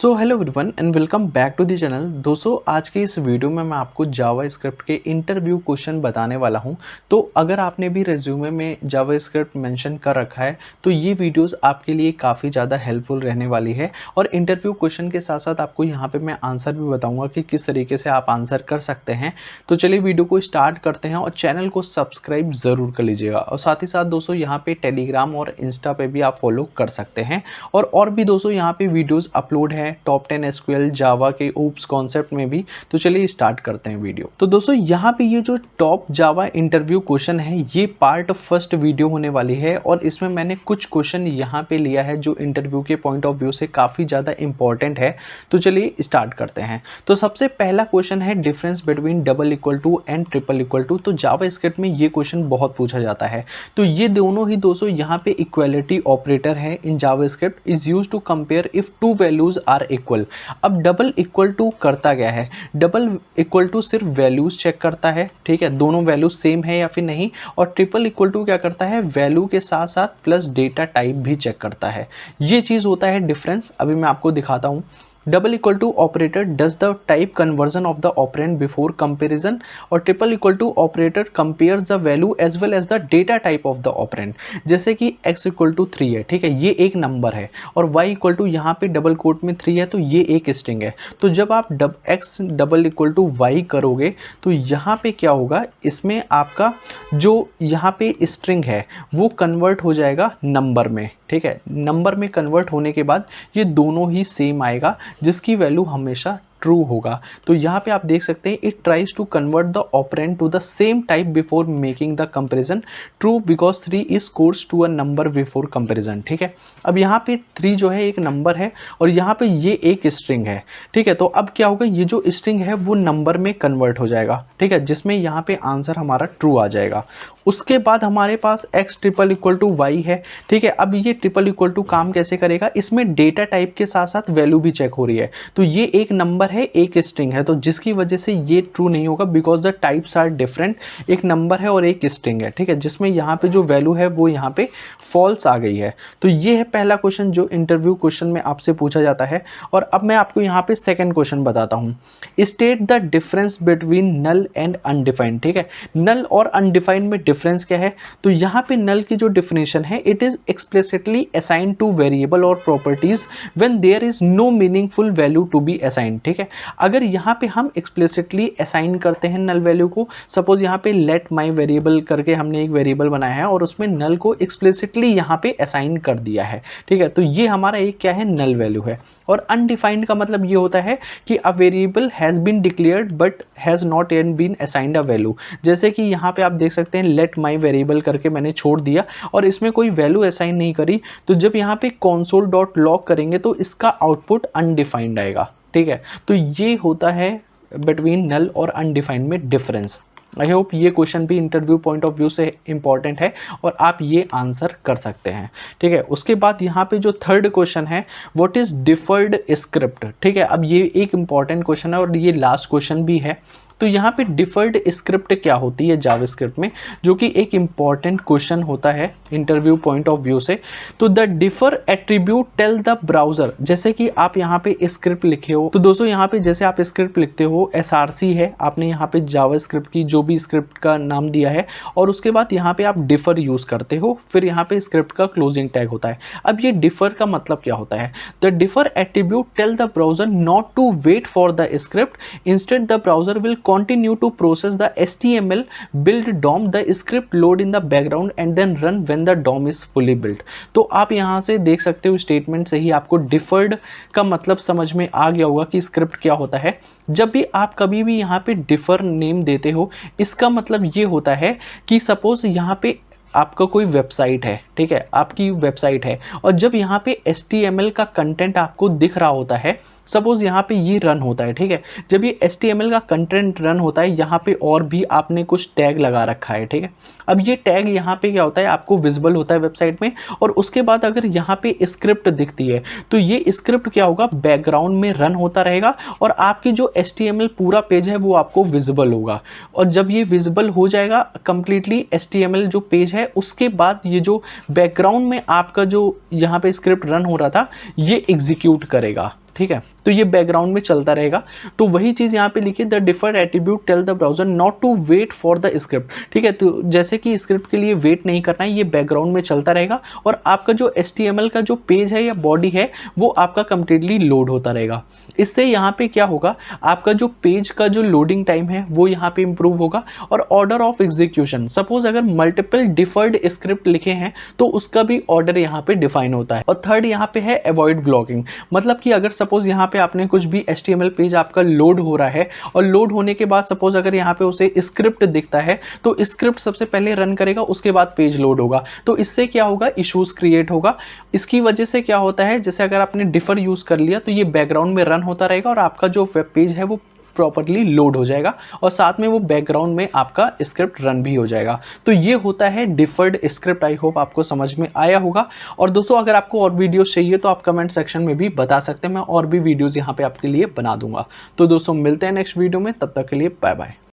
So hello everyone and welcome back to the channel. दोस्तों आज के इस वीडियो में मैं आपको जावा स्क्रिप्ट के इंटरव्यू क्वेश्चन बताने वाला हूं। तो अगर आपने भी रेज्यूमे में जावा स्क्रिप्ट मेंशन कर रखा है तो ये वीडियोस आपके लिए काफ़ी ज़्यादा हेल्पफुल रहने वाली है। और इंटरव्यू क्वेश्चन के साथ साथ आपको यहाँ पे मैं आंसर भी बताऊँगा कि किस तरीके से आप आंसर कर सकते हैं। तो चलिए वीडियो को स्टार्ट करते हैं और चैनल को सब्सक्राइब ज़रूर कर लीजिएगा। और साथ ही साथ दोस्तों यहाँ पे टेलीग्राम और इंस्टा पे भी आप फॉलो कर सकते हैं। और भी दोस्तों यहाँ पे वीडियोज़ अपलोड है टॉप 10 एसक्यूएल जावा के ओप्स कॉन्सेप्ट में भी। तो चलिए स्टार्ट करते हैं वीडियो। तो दोस्तों यहाँ पे ये जो टॉप जावा इंटरव्यू क्वेश्चन है ये पार्ट फर्स्ट वीडियो होने वाली है और इसमें मैंने कुछ क्वेश्चन यहाँ पे लिया है जो इंटरव्यू के पॉइंट ऑफ व्यू से काफ़ी ज़्यादा इंपॉर्टेंट है। तो चलिए स्टार्ट करते हैं। तो सबसे पहला क्वेश्चन है difference between double equal to and triple equal to. तो जावा स्क्रिप्ट में ये क्वेश्चन बहुत पूछा जाता है। तो ये दोनों ही दोस्तों यहाँ पे इक्वालिटी ऑपरेटर है in JavaScript is use to compare if two values are equal. अब डबल इक्वल टू करता क्या है? डबल इक्वल टू सिर्फ वैल्यूज चेक करता है, ठीक है, दोनों वैल्यूज सेम है या फिर नहीं। और ट्रिपल इक्वल टू क्या करता है? वैल्यू के साथ साथ प्लस डेटा टाइप भी चेक करता है। ये चीज़ होता है डिफरेंस। अभी मैं आपको दिखाता हूँ। Double equal to operator does the type conversion of the operand before comparison और triple equal to operator compares the value as well as the data type of the operand. जैसे कि x इक्वल टू 3 है, ठीक है, ये एक number है और y इक्वल टू यहाँ पे डबल कोट में 3 है तो ये एक स्ट्रिंग है। तो जब आप x double equal to y करोगे तो यहाँ पे क्या होगा? इसमें आपका जो यहाँ पे स्ट्रिंग है वो कन्वर्ट हो जाएगा नंबर में, ठीक है। नंबर में कन्वर्ट होने के बाद ये दोनों ही सेम आएगा जिसकी वैल्यू हमेशा ट्रू होगा। तो यहाँ पे आप देख सकते हैं it tries to convert the operand to the same type before making the comparison. True because 3 is coerced to a number before comparison, ठीक है। अब यहाँ पे 3 जो है एक नंबर है और यहाँ पे ये एक स्ट्रिंग है, ठीक है। तो अब क्या होगा? ये जो स्ट्रिंग है वो नंबर में कन्वर्ट हो जाएगा, ठीक है, जिसमें यहाँ पे आंसर हमारा ट्रू आ जाएगा। उसके बाद हमारे पास x triple equal to Y है, ठीक है। अब ये ट्रिपल इक्वल टू काम कैसे करेगा? इसमें डेटा टाइप के साथ साथ वैल्यू भी चेक हो रही है। तो ये एक नंबर है एक स्ट्रिंग है तो जिसकी वजह से ये ट्रू नहीं होगा because the types are different. एक नंबर है और एक स्ट्रिंग है, ठीक है, जिसमें यहाँ पे जो वैल्यू है वो यहाँ पे फॉल्स आ गई है। तो ये है पहला क्वेश्चन जो इंटरव्यू क्वेश्चन में आपसे पूछा जाता है। और अब मैं आपको यहाँ पे सेकेंड क्वेश्चन बताता हूँ। State the difference between null and undefined, ठीक है। नल और अनडिफाइंड में डिफरेंस क्या है? तो यहाँ पे नल की जो डिफिनेशन है it is explicitly assigned to variable और properties when there is no meaningful value to be assigned, ठीक है। अगर यहाँ पे हम एक्सप्लिसिटली असाइन करते हैं नल वैल्यू को, सपोज यहाँ पे लेट माई वेरिएबल करके हमने एक वेरिएबल बनाया है और उसमें नल को एक्सप्लिसिटली यहाँ पे असाइन कर दिया है, ठीक है। तो ये हमारा एक क्या है? नल वैल्यू है। और अनडिफाइंड का मतलब ये होता है कि a variable has been declared but has not yet been assigned a value. जैसे कि यहाँ पे आप देख सकते हैं लेट माई वेरिएबल करके मैंने छोड़ दिया और इसमें कोई वैल्यू असाइन नहीं करी। तो जब यहाँ पे console डॉट लॉग करेंगे तो इसका आउटपुट अनडिफाइंड आएगा, ठीक है। तो ये होता है बिटवीन नल और अनडिफाइंड में डिफरेंस। आई होप ये क्वेश्चन भी इंटरव्यू पॉइंट ऑफ व्यू से इंपॉर्टेंट है और आप ये आंसर कर सकते हैं, ठीक है। उसके बाद यहाँ पे जो थर्ड क्वेश्चन है व्हाट इज डिफर्ड स्क्रिप्ट, ठीक है। अब ये एक इंपॉर्टेंट क्वेश्चन है और ये लास्ट क्वेश्चन भी है। तो यहाँ पे डिफर्ड स्क्रिप्ट क्या होती है जावा स्क्रिप्ट में, जो कि एक इम्पॉर्टेंट क्वेश्चन होता है इंटरव्यू पॉइंट ऑफ व्यू से। तो the defer attribute tell the browser. जैसे कि आप यहाँ पे स्क्रिप्ट लिखे हो तो दोस्तों यहाँ पे जैसे आप स्क्रिप्ट लिखते हो SRC है, आपने यहाँ पे जावा स्क्रिप्ट की जो भी स्क्रिप्ट का नाम दिया है और उसके बाद यहाँ पे आप डिफर यूज़ करते हो, फिर यहाँ पे स्क्रिप्ट का क्लोजिंग टैग होता है। अब ये डिफर का मतलब क्या होता है? The defer attribute tell the browser not to wait for the script, instead the browser will continue to process the HTML build DOM, the script load in the background and then run when the DOM is fully built। तो आप यहाँ से देख सकते हो statement से ही आपको deferred का मतलब समझ में आ गया होगा कि स्क्रिप्ट क्या होता है। जब भी आप कभी भी यहाँ पे डिफर नेम देते हो इसका मतलब ये होता है कि सपोज यहाँ पे आपका कोई वेबसाइट है, ठीक है, आपकी वेबसाइट है और जब यहाँ पे HTML का कंटेंट आपको दिख रहा होता है, सपोज यहाँ पे ये रन होता है, ठीक है। जब ये HTML का कंटेंट रन होता है यहाँ पे और भी आपने कुछ टैग लगा रखा है, ठीक है। अब ये टैग यहाँ पे क्या होता है? आपको विजिबल होता है वेबसाइट में और उसके बाद अगर यहाँ पे स्क्रिप्ट दिखती है तो ये स्क्रिप्ट क्या होगा? बैकग्राउंड में रन होता रहेगा और आपकी जो HTML पूरा पेज है वो आपको विजिबल होगा। और जब ये विजिबल हो जाएगा कंप्लीटली HTML जो पेज है उसके बाद ये जो बैकग्राउंड में आपका जो यहाँ पे स्क्रिप्ट रन हो रहा था ये एग्जीक्यूट करेगा, ठीक है, तो ये बैकग्राउंड में चलता रहेगा। तो वही चीज़ यहाँ पे लिखी, the deferred attribute tell the browser not to wait for the script. ठीक है, तो जैसे कि स्क्रिप्ट के लिए वेट नहीं करना है, ये बैकग्राउंड में चलता रहेगा और आपका जो HTML का जो पेज है या बॉडी है वो आपका कंप्लीटली लोड होता रहेगा। इससे यहाँ पे क्या होगा, आपका जो पेज का जो लोडिंग टाइम है वो यहाँ पे इंप्रूव होगा। और ऑर्डर ऑफ एग्जीक्यूशन, सपोज अगर मल्टीपल डिफर्ड स्क्रिप्ट लिखे हैं तो उसका भी ऑर्डर यहाँ पे डिफाइन होता है। और थर्ड यहाँ पे है अवॉइड ब्लॉकिंग, मतलब कि अगर सपोज यहाँ पे आपने कुछ भी HTML पेज आपका लोड हो रहा है और लोड होने के बाद सपोज अगर यहाँ पे उसे स्क्रिप्ट दिखता है तो स्क्रिप्ट सबसे पहले रन करेगा, उसके बाद पेज लोड होगा। तो इससे क्या होगा, इश्यूज क्रिएट होगा। इसकी वजह से क्या होता है, जैसे अगर आपने डिफर यूज कर लिया तो ये बैकग्राउंड में रन होता रहेगा और आपका जो वेब पेज है वो प्रॉपर्ली लोड हो जाएगा और साथ में वो बैकग्राउंड में आपका स्क्रिप्ट रन भी हो जाएगा। तो ये होता है डिफर्ड स्क्रिप्ट। आई होप आपको समझ में आया होगा। और दोस्तों अगर आपको और वीडियोस चाहिए तो आप कमेंट सेक्शन में भी बता सकते हैं, मैं और भी वीडियोस यहाँ पे आपके लिए बना दूंगा। तो दोस्तों मिलते हैं नेक्स्ट वीडियो में, तब तक के लिए बाय बाय।